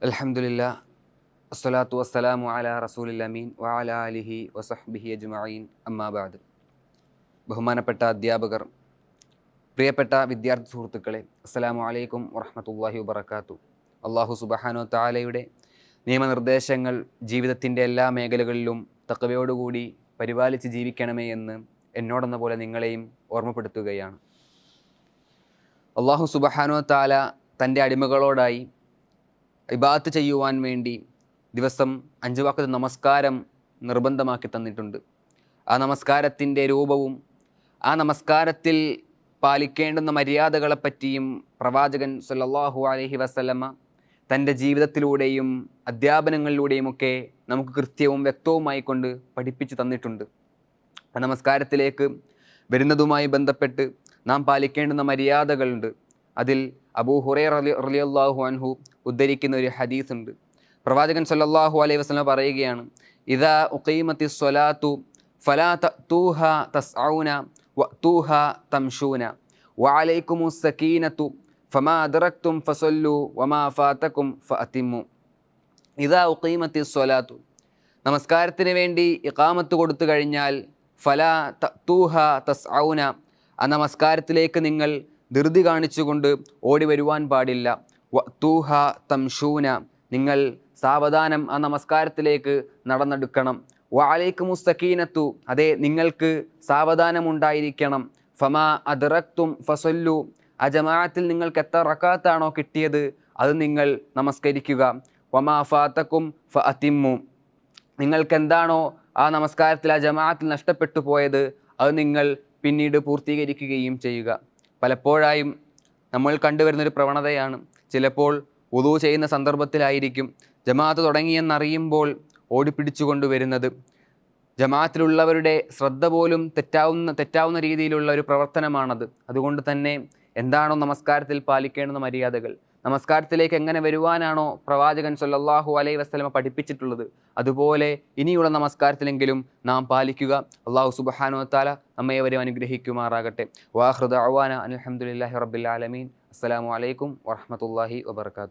അൽഹംദുലില്ലാ അസ്സലാത്തു വസ്സലാമു അലാ റസൂലിൽ അമീൻ വഅലാ ആലിഹി വസഹ്ബിഹി അജ്മഈൻ അമ്മാ ബഅദ്. ബഹുമാനപ്പെട്ട അധ്യാപകർ, പ്രിയപ്പെട്ട വിദ്യാർത്ഥി സുഹൃത്തുക്കളെ, അസ്സലാമു അലൈക്കും വറഹ്മത്തുള്ളാഹി വബറകാതുഹു. അല്ലാഹു സുബ്ഹാനഹു തആലയുടെ നിയമനിർദ്ദേശങ്ങൾ ജീവിതത്തിൻ്റെ എല്ലാ മേഖലകളിലും തഖ്വയോടുകൂടി പരിപാലിച്ച് ജീവിക്കണമേ എന്ന് എന്നോടെന്ന പോലെ നിങ്ങളെയും ഓർമ്മപ്പെടുത്തുകയാണ്. അല്ലാഹു സുബ്ഹാനഹു തആല തൻ്റെ അടിമകളോടായി ഇബാദത്ത് ചെയ്യുവാൻ വേണ്ടി ദിവസം 5 വഖ്ത് നമസ്കാരം നിർബന്ധമാക്കി തന്നിട്ടുണ്ട്. ആ നമസ്കാരത്തിൻ്റെ രൂപവും ആ നമസ്കാരത്തിൽ പാലിക്കേണ്ടുന്ന മര്യാദകളെപ്പറ്റിയും പ്രവാചകൻ സല്ലല്ലാഹു അലൈഹി വസല്ലമ തൻ്റെ ജീവിതത്തിലൂടെയും അധ്യാപനങ്ങളിലൂടെയുമൊക്കെ നമുക്ക് കൃത്യവും വ്യക്തവുമായി കൊണ്ട് പഠിപ്പിച്ചു തന്നിട്ടുണ്ട്. ആ നമസ്കാരത്തിലേക്ക് വരുന്നതുമായി ബന്ധപ്പെട്ട് നാം പാലിക്കേണ്ടുന്ന മര്യാദകളുണ്ട്. അതിൽ അബൂ ഹുറൈറ റളിയല്ലാഹു അൻഹു ഉദ്ധരിക്കുന്ന ഒരു ഹദീസ് ഉണ്ട്. പ്രവാചകൻ സല്ലല്ലാഹു അലൈഹി വസല്ലം പറയുകയാണ്, ഇദാ ഉഖീമത്തിസ് സ്വലാത്തു ഫലാ തഅതൂഹ തസ്ഔന വഅതൂഹ തംശൂന വഅലൈക്കുമുസ് സകീനത്തു ഫമാ അദ്റക്തും ഫസല്ലു വമാ ഫാതകും ഫഅതിമ്മു. ഇദാ ഉഖീമത്തിസ് സ്വലാത്തു, നമസ്കാരത്തിന് വേണ്ടി ഇഖാമത്ത് കൊടുത്തു കഴിഞ്ഞാൽ ഫലാ തഅതൂഹ തസ്ഔന, ആ നമസ്കാരത്തിലേക്ക് നിങ്ങൾ ധൃതി കാണിച്ചുകൊണ്ട് ഓടി വരുവാൻ പാടില്ല. വഅതൂഹ തംശൂന, നിങ്ങൾ സാവധാനം ആ നമസ്കാരത്തിലേക്ക് നടന്നെടുക്കണം. വഅലൈക്കുമുസ് സകീനത്തു, അതെ നിങ്ങൾക്ക് സാവധാനമുണ്ടായിരിക്കണം. ഫമാ അദ്റക്തും ഫസല്ലു, ആ ജമാഅത്തിൽ നിങ്ങൾക്ക് എത്ര റക്അത്താണോ കിട്ടിയത് അത് നിങ്ങൾ നമസ്കരിക്കുക. വമാ ഫാതകും ഫഅതിമ്മു, നിങ്ങൾക്ക് എന്താണോ ആ നമസ്കാരത്തിൽ ആ ജമാഅത്തിൽ നഷ്ടപ്പെട്ടു പോയത് അത് നിങ്ങൾ പിന്നീട് പൂർത്തീകരിക്കുകയും ചെയ്യുക. പലപ്പോഴായും നമ്മൾ കണ്ടുവരുന്നൊരു പ്രവണതയാണ്, ചിലപ്പോൾ വുളൂ ചെയ്യുന്ന സന്ദർഭത്തിലായിരിക്കും ജമാഅത്ത് തുടങ്ങിയെന്നറിയുമ്പോൾ ഓടിപ്പിടിച്ചു വരുന്നത്. ജമാഅത്തിലുള്ളവരുടെ ശ്രദ്ധ പോലും തെറ്റാവുന്ന രീതിയിലുള്ള ഒരു പ്രവർത്തനമാണത്. അതുകൊണ്ട് തന്നെ എന്താണോ നമസ്കാരത്തിൽ പാലിക്കേണ്ടുന്ന മര്യാദകൾ, നമസ്കാരത്തിലേക്ക് എങ്ങനെ വരുവാനാണോ പ്രവാചകൻ സല്ലല്ലാഹു അലൈഹി വസല്ലമ പഠിപ്പിച്ചിട്ടുള്ളത്, അതുപോലെ ഇനിയുള്ള നമസ്കാരത്തിലെങ്കിലും നാം പാലിക്കുക. അല്ലാഹു സുബ്ഹാനഹു വ തആല നമ്മേവരെയും അനുഗ്രഹിക്കുമാറാകട്ടെ. വാഖിറു ദഅവാന അൽഹംദുലില്ലാഹി റബ്ബിൽ ആലമീൻ. അസ്സലാമു അലൈക്കും വറഹ്മത്തുള്ളാഹി വബറകാതുഹു.